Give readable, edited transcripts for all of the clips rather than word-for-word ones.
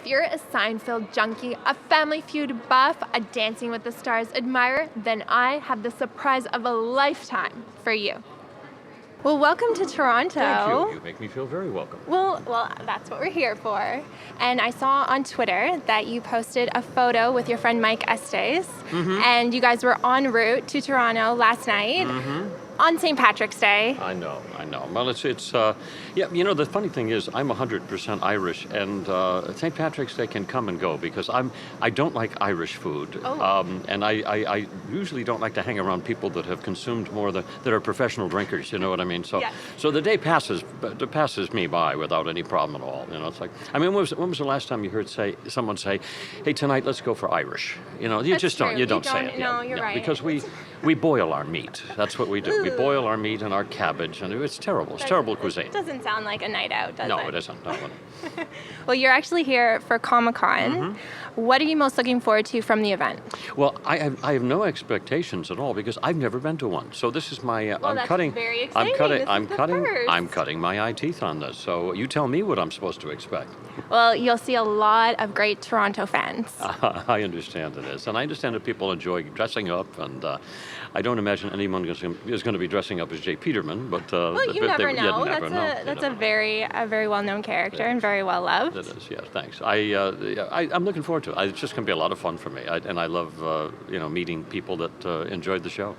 If you're a Seinfeld junkie, a Family Feud buff, a Dancing with the Stars admirer, then I have the surprise of a lifetime for you. Well, welcome to Toronto. Thank you. You make me feel very welcome. Well, that's what we're here for. And I saw on Twitter that you posted a photo with your friend Mike Estes, and you guys were en route to Toronto last night on St. Patrick's Day. I know. Well, it's yeah, you know, the funny thing is I'm 100% Irish, and St. Patrick's Day can come and go because I don't like Irish food. And I usually don't like to hang around people that have consumed more that are professional drinkers, you know what I mean? So Yes. so the day passes me by without any problem at all. You know, it's like, I mean, when was the last time you heard someone say, "Hey, tonight let's go for Irish"? You know, you That's just true. don't say it. No, you're right. Because we boil our meat. That's what we do. We boil our meat and our cabbage, and it's terrible. It's terrible cuisine. It doesn't sound like a night out, does it? No, it isn't. No. Well, you're actually here for ComiCon. What are you most looking forward to from the event? Well, I have no expectations at all because I've never been to one. So this is my Well, that's very exciting. I'm First. cutting my eye teeth on this. So you tell me what I'm supposed to expect. Well, you'll see a lot of great Toronto fans. I understand it is, and I understand that people enjoy dressing up, and I don't imagine anyone is going to be dressing up as J. Peterman, but Well, you never know. That's a know. very well-known character and very well loved. It is, yes, thanks. I'm looking forward to it. It's just going to be a lot of fun for me, and I love meeting people that enjoyed the show.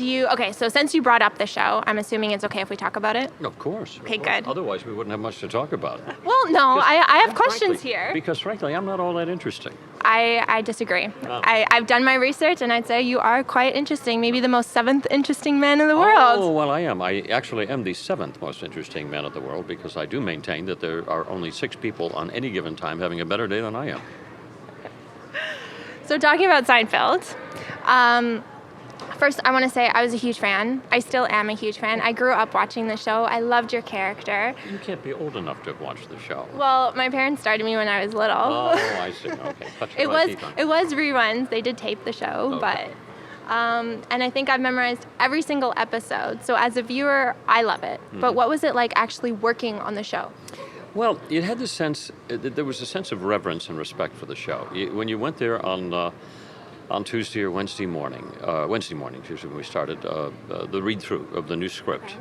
Okay, so since you brought up the show, I'm assuming it's okay if we talk about it? Of course. Okay, good. Otherwise, we wouldn't have much to talk about. Well, no, I have questions Frankly, here. Because frankly, I'm not all that interesting. I disagree. Oh. I've done my research, and I'd say you are quite interesting, maybe the most seventh interesting man in the world. Oh, well, I am. I actually am the seventh most interesting man in the world because I do maintain that there are only 6 people on any given time having a better day than I am. So talking about Seinfeld, first I want to say I was a huge fan. I still am a huge fan. I grew up watching the show. I loved your character. You can't be old enough to have watched the show. Well, my parents started me when I was little. Oh, I see. Okay. It was reruns. They did tape the show, Okay. but and I think I've memorized every single episode. So as a viewer, I love it. But what was it like actually working on the show? Well, it had this sense. There was a sense of reverence and respect for the show. When you went there on Tuesday or Wednesday mornings, usually when we started the read-through of the new script.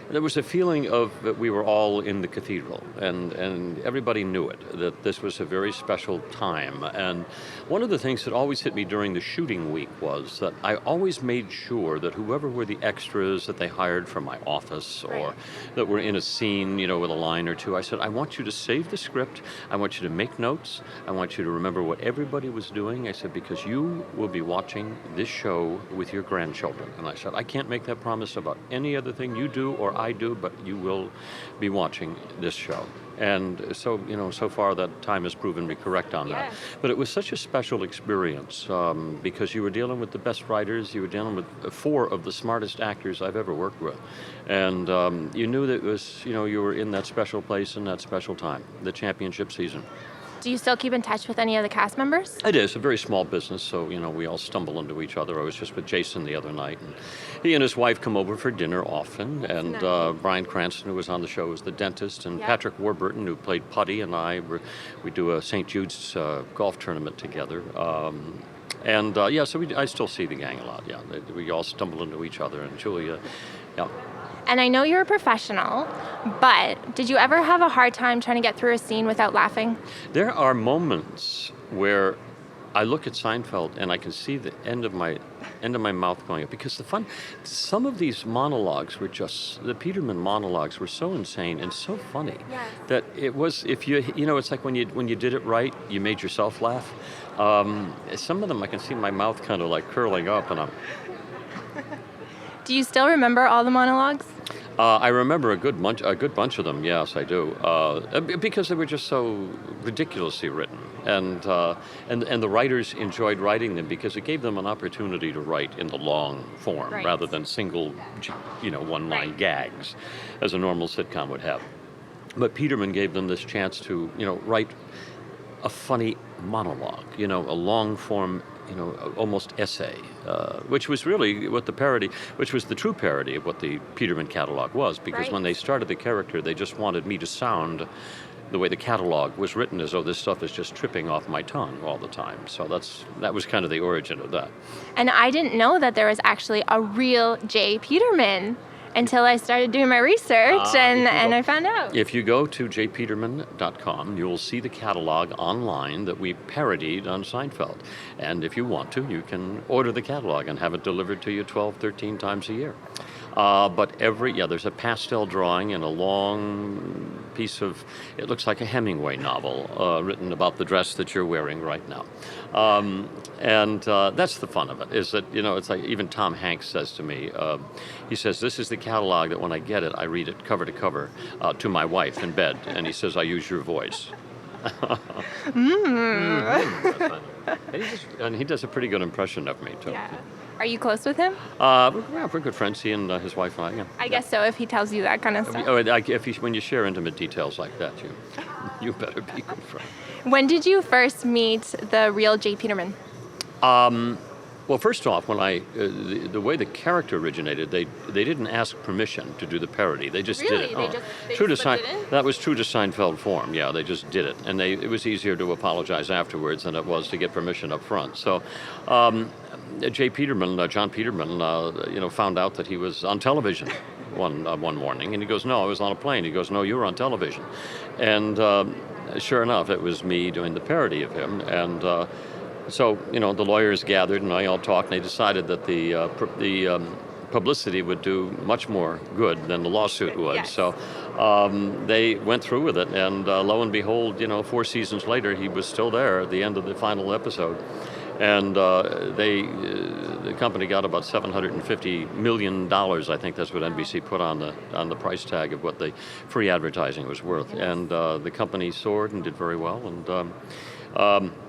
There was a feeling of that we were all in the cathedral, and everybody knew it, that this was a very special time. And one of the things that always hit me during the shooting week was that I always made sure that whoever were the extras that they hired from my office or that were in a scene, with a line or two, I said, I want you to save the script, I want you to make notes, I want you to remember what everybody was doing. I said, because you will be watching this show with your grandchildren. And I said, I can't make that promise about any other thing you do or I do, but you will be watching this show. And so, so far that time has proven me correct on that. But it was such a special experience because you were dealing with the best writers, you were dealing with 4 of the smartest actors I've ever worked with. And you knew that it was, you were in that special place in that special time, the championship season. Do you still keep in touch with any of the cast members? It is a very small business, so we all stumble into each other. I was just with Jason the other night, and he and his wife come over for dinner often. And nice. Brian Cranston, who was on the show, was the dentist, and Yep. Patrick Warburton, who played Putty, and we do a St. Jude's golf tournament together. So I still see the gang a lot. Yeah, we all stumble into each other, and Julia, yeah. And I know you're a professional, but did you ever have a hard time trying to get through a scene without laughing? There are moments where I look at Seinfeld and I can see the end of my mouth going up because some of these monologues were the Peterman monologues were so insane and so funny that it was, if it's like when you did it right, you made yourself laugh. Some of them I can see my mouth kind of like curling up, and I'm. Do you still remember all the monologues? I remember a good bunch of them. Yes, I do, because they were just so ridiculously written, and the writers enjoyed writing them because it gave them an opportunity to write in the long form rather than single, one-line gags, as a normal sitcom would have. But Peterman gave them this chance to, write a funny monologue, a long form. Almost essay, which was really which was the true parody of what the Peterman catalog was, because when they started the character, they just wanted me to sound the way the catalog was written, as though this stuff is just tripping off my tongue all the time. So that was kind of the origin of that. And I didn't know that there was actually a real J Peterman until I started doing my research, and I found out. If you go to jpeterman.com, you'll see the catalog online that we parodied on Seinfeld. And if you want to, you can order the catalog and have it delivered to you 12, 13 times a year. But there's a pastel drawing in a long piece of, it looks like a Hemingway novel, written about the dress that you're wearing right now. And that's the fun of it, is that, it's like even Tom Hanks says to me, he says, this is the catalog that when I get it, I read it cover to cover to my wife in bed. And he says, I use your voice. And he does a pretty good impression of me, too. Yeah. Are you close with him? We're good friends, he and his wife and I. Yeah. I guess so, if he tells you that kind of stuff. When you share intimate details like that, you better be good friends. When did you first meet the real J. Peterman? Well, first off, when the way the character originated, they didn't ask permission to do the parody. They just did it. That was true to Seinfeld form. Yeah, they just did it, and it was easier to apologize afterwards than it was to get permission up front. So, J. Peterman, John Peterman, found out that he was on television one morning, and he goes, "No, I was on a plane." He goes, "No, you were on television," and sure enough, it was me doing the parody of him, and. So, the lawyers gathered and I all talked, and they decided that the publicity would do much more good than the lawsuit would. Yes. So they went through with it, and lo and behold, 4 seasons later, he was still there at the end of the final episode. And the company got about $750 million, I think that's what NBC put on the price tag of what the free advertising was worth. And the company soared and did very well.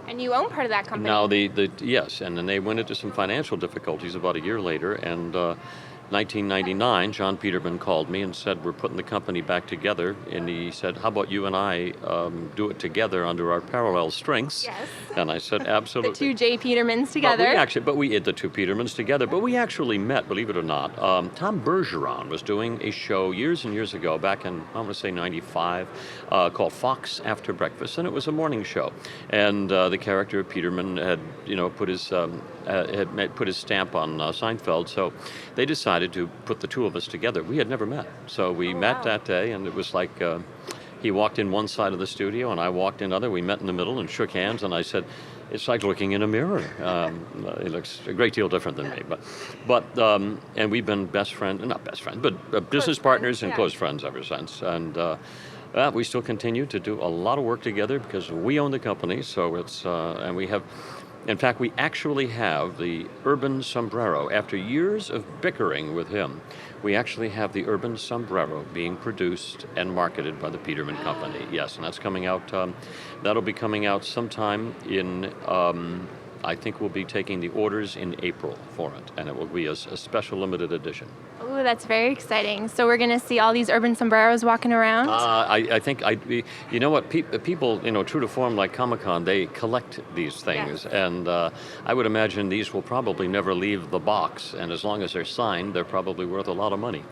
And you own part of that company. Now, yes, and then they went into some financial difficulties about a year later, and 1999, John Peterman called me and said, we're putting the company back together, and he said, how about you and I do it together under our parallel strengths? Yes. And I said, absolutely. The two J. Petermans together. But we did the two Petermans together, but we actually met, believe it or not. Tom Bergeron was doing a show years and years ago, back in, I want to say 95, called Fox After Breakfast, and it was a morning show. And the character of Peterman had, put his stamp on Seinfeld, so they decided to put the two of us together. We had never met, so we met that day, and it was like he walked in one side of the studio, and I walked in other. We met in the middle and shook hands, and I said, it's like looking in a mirror. He looks a great deal different than me, but and we've been not best friends, but business partners and close friends ever since, and. We still continue to do a lot of work together because we own the company, so it's, and we have, in fact, we actually have the Urban Sombrero. After years of bickering with him, we actually have the Urban Sombrero being produced and marketed by the Peterman Company. Yes, and that's coming out, that'll be coming out sometime in, I think we'll be taking the orders in April for it, and it will be a special limited edition. Oh, that's very exciting. So we're going to see all these Urban Sombreros walking around? I think, you know what, people, true to form like ComiCon, they collect these things. Yeah. And I would imagine these will probably never leave the box. And as long as they're signed, they're probably worth a lot of money.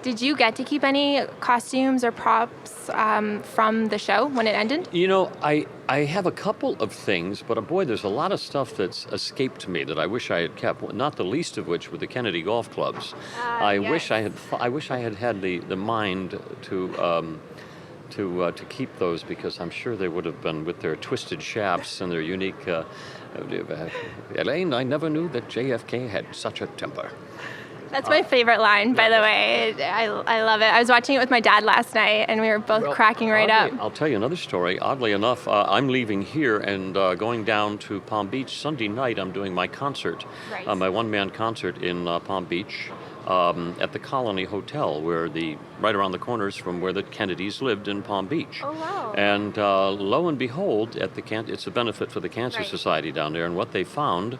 Did you get to keep any costumes or props from the show when it ended? I have a couple of things, but boy, there's a lot of stuff that's escaped me that I wish I had kept. Not the least of which were the Kennedy golf clubs. I wish I had the mind to keep those, because I'm sure they would have been, with their twisted shafts and their unique. Elaine, I never knew that J.F.K. had such a temper. That's my favorite line, by the way. I love it. I was watching it with my dad last night, and we were both cracking right up. I'll tell you another story. Oddly enough, I'm leaving here and going down to Palm Beach. Sunday night, I'm doing my concert, my one-man concert in Palm Beach at the Colony Hotel, right around the corners from where the Kennedys lived in Palm Beach. Oh, wow. And lo and behold, it's a benefit for the Cancer Society down there, and what they found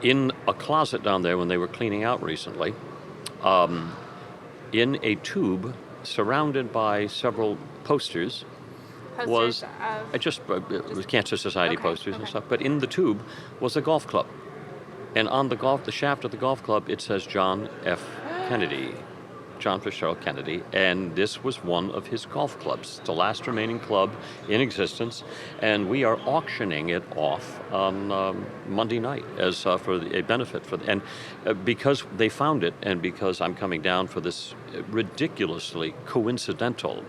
in a closet down there when they were cleaning out recently, in a tube surrounded by several posters was just Cancer Society posters and stuff, but in the tube was a golf club. And on the shaft of the golf club, it says John F. Kennedy. John Fitzgerald Kennedy, and this was one of his golf clubs. It's the last remaining club in existence, and we are auctioning it off on Monday night as for a benefit and because they found it, and because I'm coming down for this ridiculously coincidental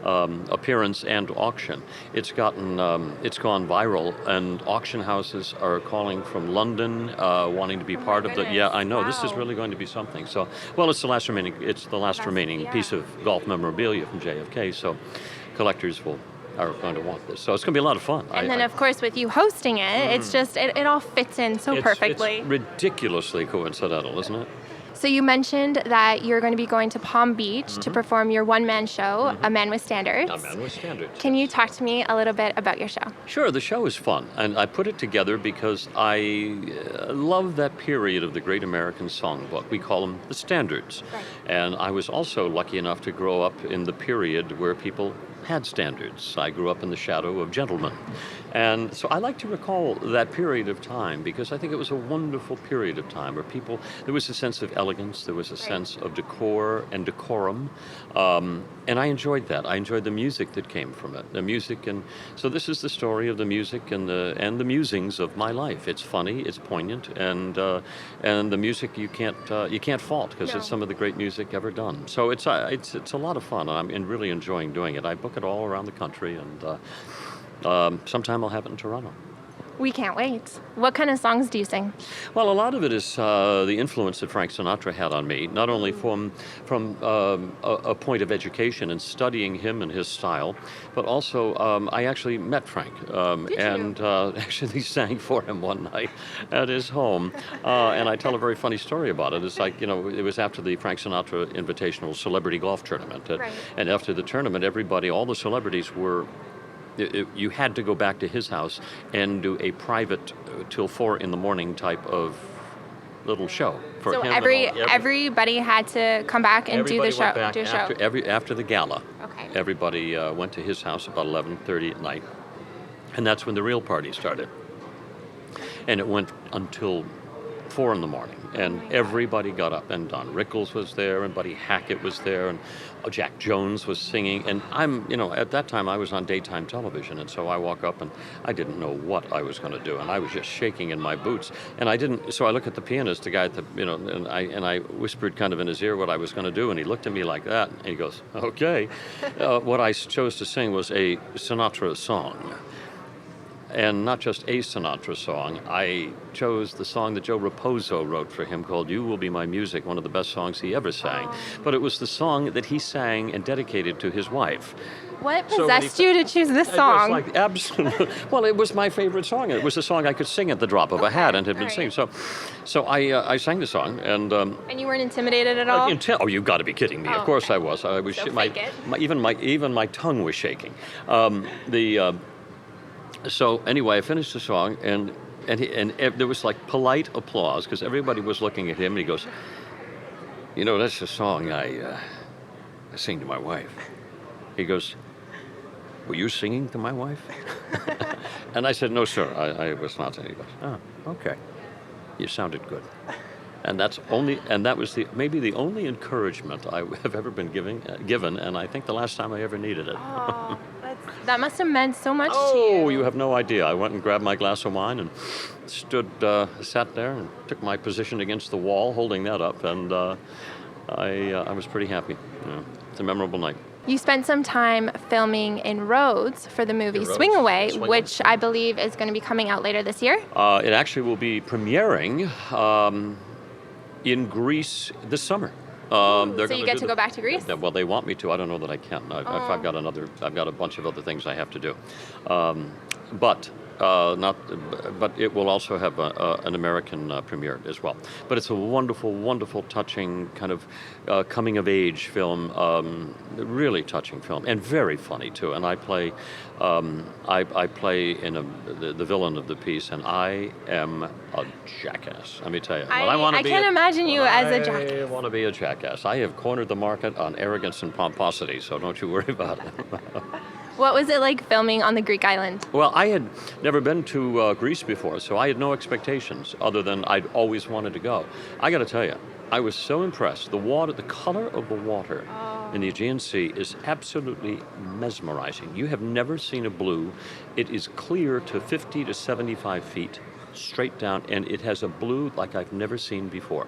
appearance and auction. It's gone viral, and auction houses are calling from London, wanting to be part of the. Yeah, I know. Wow. This is really going to be something. So, well, it's the last remaining piece of golf memorabilia from J.F.K. So, collectors are going to want this. So it's going to be a lot of fun. And then, of course, with you hosting it, it's just it all fits in so perfectly. It's ridiculously coincidental, isn't it? So you mentioned that you're going to be going to Palm Beach to perform your one-man show, A Man with Standards. A Man with Standards. Can you talk to me a little bit about your show? Sure, the show is fun, and I put it together because I love that period of the great American songbook. We call them the standards. Right. And I was also lucky enough to grow up in the period where people had standards. I grew up in the shadow of gentlemen. And so I like to recall that period of time because I think it was a wonderful period of time where there was a sense of elegance, there was a sense of decor and decorum, and I enjoyed that. I enjoyed the music that came from it, the music, and so this is the story of the music and the musings of my life. It's funny, it's poignant, and the music you can't fault because it's some of the great music ever done. So it's a lot of fun, and I'm really enjoying doing it. I book it all around the country, and sometime I'll have it in Toronto. We can't wait. What kind of songs do you sing? Well, a lot of it is the influence that Frank Sinatra had on me, not only from a point of education and studying him and his style, but also I actually met Frank and actually sang for him one night at his home. And I tell a very funny story about it. It's like, it was after the Frank Sinatra Invitational Celebrity Golf Tournament. And after the tournament, all the celebrities were... You had to go back to his house and do a private till 4 a.m. type of little show for him. So everybody had to come back and do the show. After the gala. Okay. Everybody went to his house about 11:30 at night, and that's when the real party started. And it went until 4 a.m. And everybody got up and Don Rickles was there, and Buddy Hackett was there, and Jack Jones was singing. And at that time I was on daytime television, and so I walk up and I didn't know what I was going to do, and I was just shaking in my boots. And so I look at the pianist, the guy at the, and I whispered kind of in his ear what I was going to do, and he looked at me like that, and he goes, "Okay." What I chose to sing was a Sinatra song. And not just a Sinatra song. I chose the song that Joe Raposo wrote for him called "You Will Be My Music," one of the best songs he ever sang. But it was the song that he sang and dedicated to his wife. What possessed you to choose this song? It was like absolutely. Well, it was my favorite song. It was a song I could sing at the drop of a hat and had been singing. So I sang the song, and you weren't intimidated at all? Oh, you've got to be kidding me! Of course I was. I was. Even my tongue was shaking. So anyway, I finished the song, and there was like polite applause because everybody was looking at him, and he goes, "That's the song I sing to my wife." He goes, "Were you singing to my wife?" And I said, "No, sir, I was not." And he goes, "Oh, okay. You sounded good." And that was maybe the only encouragement I have ever been given, and I think the last time I ever needed it. Oh, that must have meant so much to you. Oh, you have no idea. I went and grabbed my glass of wine and sat there and took my position against the wall, holding that up, and I was pretty happy. It's a memorable night. You spent some time filming in Rhodes for the movie Swing Away, which I believe is going to be coming out later this year. It actually will be premiering in Greece this summer. So you get to go back to Greece? Well, they want me to. I don't know that I can. I've got a bunch of other things I have to do. But it will also have an American premiere as well. But it's a wonderful, wonderful, touching kind of coming of age film, really touching film, and very funny too. And I play in the villain of the piece, and I am a jackass. Let me tell you. I can't imagine you as a jackass. I want to be a jackass. I have cornered the market on arrogance and pomposity, so don't you worry about it. What was it like filming on the Greek island? Well, I had never been to Greece before, so I had no expectations other than I'd always wanted to go. I got to tell you, I was so impressed. The water, the color of the water in the Aegean Sea is absolutely mesmerizing. You have never seen a blue. It is clear to 50 to 75 feet, straight down, and it has a blue like I've never seen before.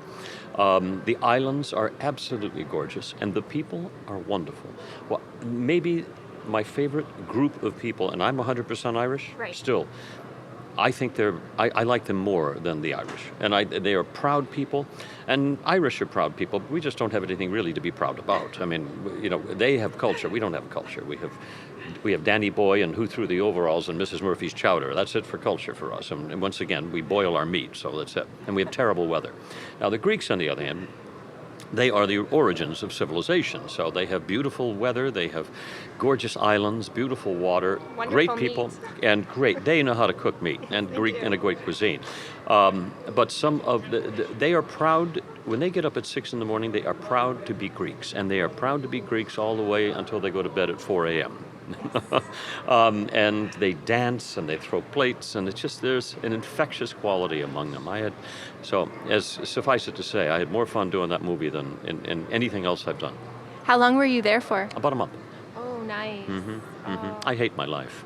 The islands are absolutely gorgeous, and the people are wonderful. Well, maybe my favorite group of people, and I'm 100% Irish, Right. still. I think I like them more than the Irish. And they are proud people, and Irish are proud people, but we just don't have anything really to be proud about. I mean, they have culture. We don't have culture. We have Danny Boy and Who Threw the Overalls and Mrs. Murphy's Chowder. That's it for culture for us. And once again, we boil our meat, so that's it. And we have terrible weather. Now, the Greeks, on the other hand, they are the origins of civilization. So they have beautiful weather, they have gorgeous islands, beautiful water, Wonderful great people, meat. and they know how to cook meat and Greek and a great cuisine. But some of they are proud when they get up at 6 in the morning. They are proud to be Greeks, and they are proud to be Greeks all the way until they go to bed at 4 a.m. And they dance and they throw plates, and it's just there's an infectious quality among them. Suffice it to say, I had more fun doing that movie than in anything else I've done. How long were you there for? About a month. Oh, nice. I hate my life.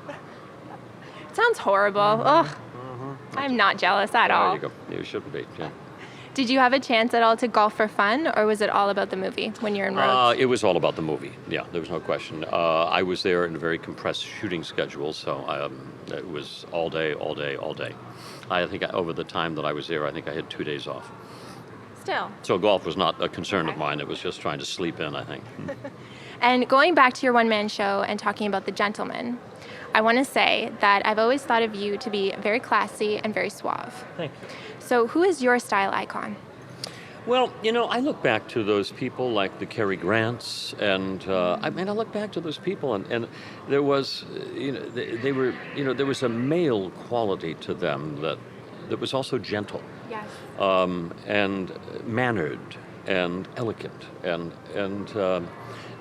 Sounds horrible. Ugh. I'm not jealous at all. There you go. You shouldn't be. Yeah. Did you have a chance at all to golf for fun, or was it all about the movie when you're in Rhodes? It was all about the movie. Yeah, there was no question. I was there in a very compressed shooting schedule, so it was all day, all day, all day. I think over the time that I was there, I think I had 2 days off. Still. So golf was not a concern of mine. It was just trying to sleep in, I think. And going back to your one-man show and talking about The Gentleman, I want to say that I've always thought of you to be very classy and very suave. Thank you. So who is your style icon? Well, I look back to those people like the Cary Grants, and I look back to those people, and there was, there was a male quality to them that was also gentle. Yes. And mannered and elegant, and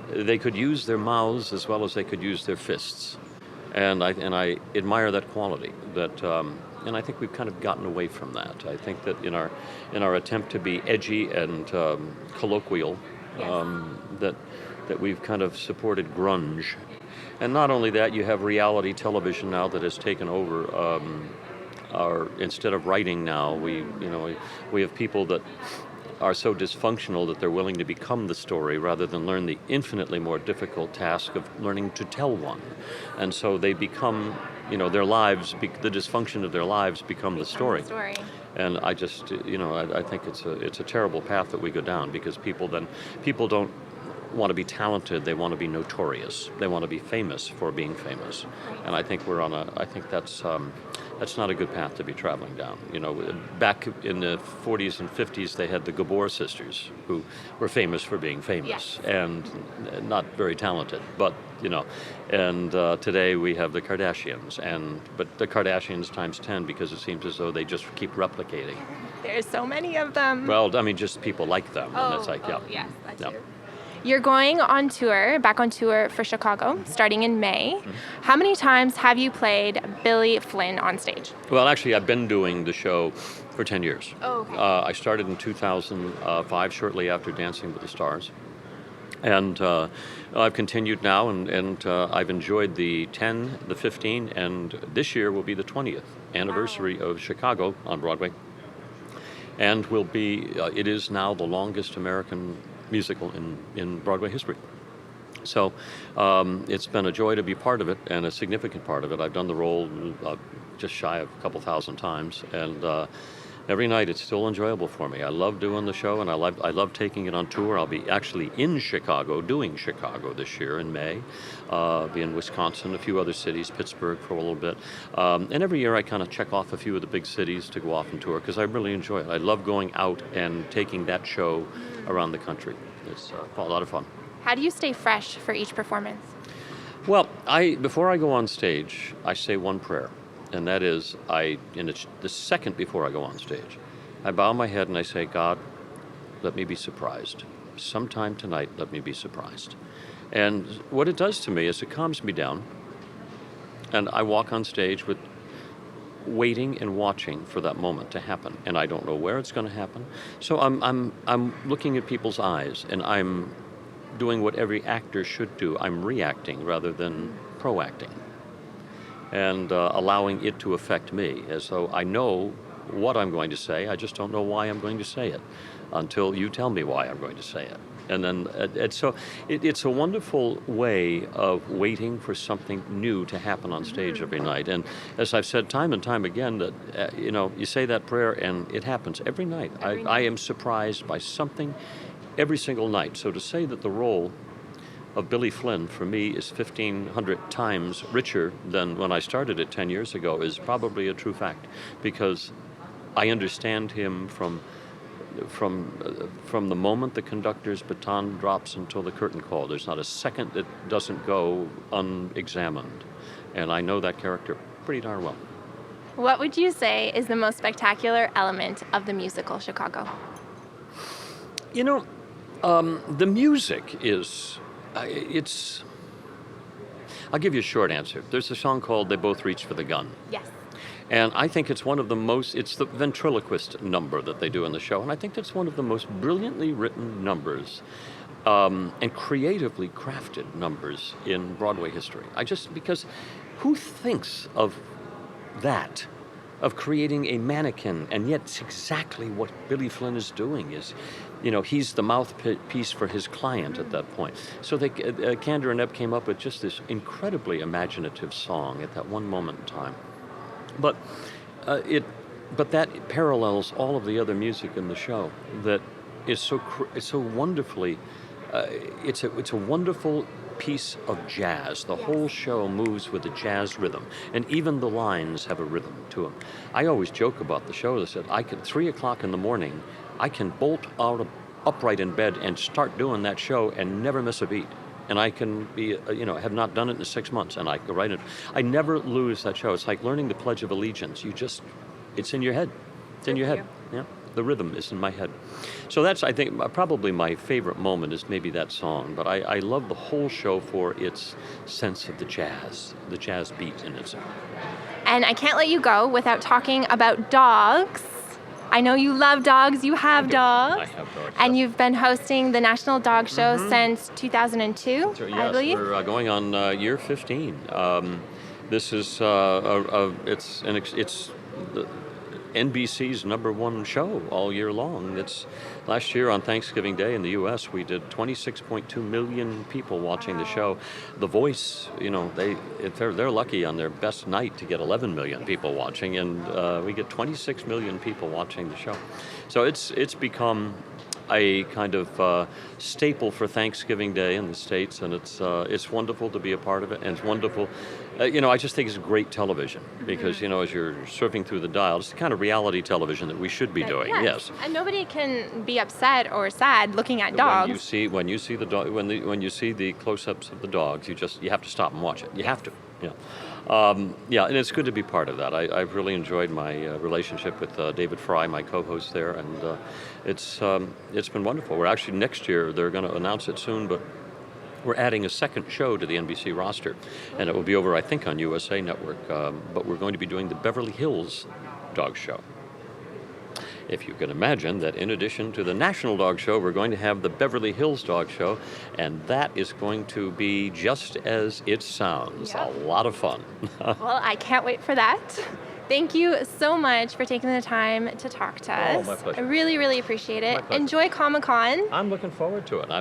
they could use their mouths as well as they could use their fists, and I admire that quality. And I think we've kind of gotten away from that. I think that in our attempt to be edgy and colloquial, Yes. that we've kind of supported grunge, and not only that, you have reality television now that has taken over. Instead of writing now, we have people that are so dysfunctional that they're willing to become the story rather than learn the infinitely more difficult task of learning to tell one. And so they become, their lives, the dysfunction of their lives become the story. And I just, I think it's a terrible path that we go down, because people don't want to be talented, they want to be notorious. They want to be famous for being famous. And I think that's not a good path to be traveling down. Back in the 40s and 50s, they had the Gabor sisters, who were famous for being famous. Yes. And not very talented. But, and today we have the Kardashians, but the Kardashians times 10, because it seems as though they just keep replicating. There's so many of them. Well, just people like them. And it's like, yes, that's true. You're going on tour, back on tour for Chicago, starting in May. Mm-hmm. How many times have you played Billy Flynn on stage? Well, actually, I've been doing the show for 10 years. Oh, okay. I started in 2005, shortly after Dancing with the Stars. And I've continued now, and I've enjoyed the 10, the 15, and this year will be the 20th anniversary of Chicago on Broadway. And it is now the longest American musical in Broadway history. So it's been a joy to be part of it, and a significant part of it. I've done the role just shy of a couple thousand times, and every night it's still enjoyable for me. I love doing the show, and I love taking it on tour. I'll be actually in Chicago, doing Chicago this year in May. Be in Wisconsin, a few other cities, Pittsburgh for a little bit. And every year I kind of check off a few of the big cities to go off and tour, because I really enjoy it. I love going out and taking that show around the country. It's a lot of fun. How do you stay fresh for each performance? Well, before I go on stage, I say one prayer. And that is, the second before I go on stage, I bow my head and I say, God, let me be surprised. Sometime tonight, let me be surprised. And what it does to me is it calms me down. And I walk on stage with waiting and watching for that moment to happen, and I don't know where it's going to happen. So I'm looking at people's eyes, and I'm doing what every actor should do. I'm reacting rather than proacting, and allowing it to affect me, as though I know what I'm going to say. I just don't know why I'm going to say it until you tell me why I'm going to say it. And then, it's a wonderful way of waiting for something new to happen on stage every night. And as I've said time and time again, that you say that prayer and it happens every night. I am surprised by something every single night. So to say that the role of Billy Flynn for me is 1,500 times richer than when I started it 10 years ago is probably a true fact, because I understand him from the moment the conductor's baton drops until the curtain call. There's not a second that doesn't go unexamined. And I know that character pretty darn well. What would you say is the most spectacular element of the musical Chicago? The music is, I'll give you a short answer. There's a song called They Both Reach for the Gun. Yes. And I think it's it's the ventriloquist number that they do in the show, and I think that's one of the most brilliantly written numbers and creatively crafted numbers in Broadway history. Because who thinks of that, of creating a mannequin, and yet it's exactly what Billy Flynn is doing is, he's the mouthpiece for his client at that point. So Kander and Ebb came up with just this incredibly imaginative song at that one moment in time. But that parallels all of the other music in the show that is so wonderfully. It's a wonderful piece of jazz. The whole show moves with a jazz rhythm, and even the lines have a rhythm to them. I always joke about the show. I said, 3:00 in the morning, I can bolt out upright in bed and start doing that show and never miss a beat. And I can be, have not done it in 6 months, and I go right in. I never lose that show. It's like learning the Pledge of Allegiance. It's in your head. It's in your head. Yeah, the rhythm is in my head. So that's, I think, probably my favorite moment is maybe that song. But I love the whole show for its sense of the jazz beat in it. And I can't let you go without talking about dogs. I know you love dogs. You have dogs. I have dogs. And you've been hosting the National Dog Show since 2002, yes, I believe. We're going on year 15. This is it's NBC's #1 show all year long. Last year on Thanksgiving Day in the U.S., we did 26.2 million people watching the show. The Voice, they're lucky on their best night to get 11 million people watching, and we get 26 million people watching the show. So it's become a kind of staple for Thanksgiving Day in the States, and it's wonderful to be a part of it, and it's wonderful. I just think it's great television because, as you're surfing through the dial, it's the kind of reality television that we should be doing. Yes. And nobody can be upset or sad looking at dogs. When you see the dog, when you see the close-ups of the dogs, you have to stop and watch it. You have to. Yeah. And it's good to be part of that. I've really enjoyed my relationship with David Fry, my co-host there, and it's been wonderful. We're actually next year, they're going to announce it soon, but we're adding a second show to the NBC roster, and it will be over, I think, on USA Network, but we're going to be doing the Beverly Hills Dog Show. If you can imagine that in addition to the National Dog Show, we're going to have the Beverly Hills Dog Show, and that is going to be just as it sounds, a lot of fun. Well, I can't wait for that. Thank you so much for taking the time to talk to us. Oh, my pleasure. I really, really appreciate it. My pleasure. Enjoy Comic-Con. I'm looking forward to it.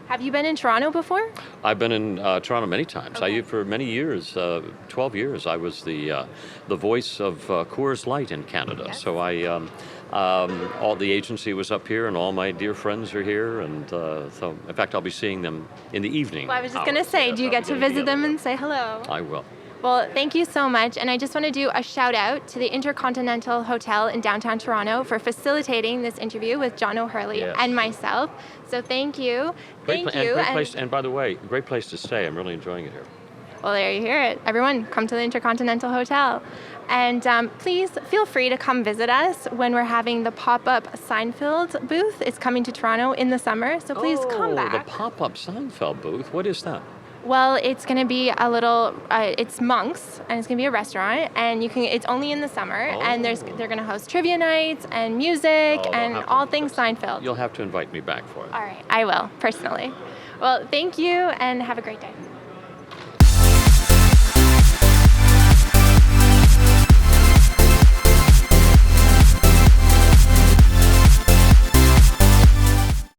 Have you been in Toronto before? I've been in Toronto many times. Okay. For many years, 12 years, I was the voice of Coors Light in Canada. Yes. So all the agency was up here, and all my dear friends are here, and so in fact I'll be seeing them in the evening. Well, I was just going to say, do you get to visit them and say hello? I will. Well, thank you so much. And I just want to do a shout out to the Intercontinental Hotel in downtown Toronto for facilitating this interview with John O'Hurley and myself. So thank you. Great place, and by the way, great place to stay. I'm really enjoying it here. Well, there you hear it. Everyone, come to the Intercontinental Hotel. And please feel free to come visit us when we're having the pop-up Seinfeld booth. It's coming to Toronto in the summer, so please come back. The pop-up Seinfeld booth? What is that? Well, it's going to be a little. It's Monks, and it's going to be a restaurant, and it's only in the summer, and they're going to host trivia nights and music and all things Seinfeld. You'll have to invite me back for it. All right, I will personally. Well, thank you, and have a great day.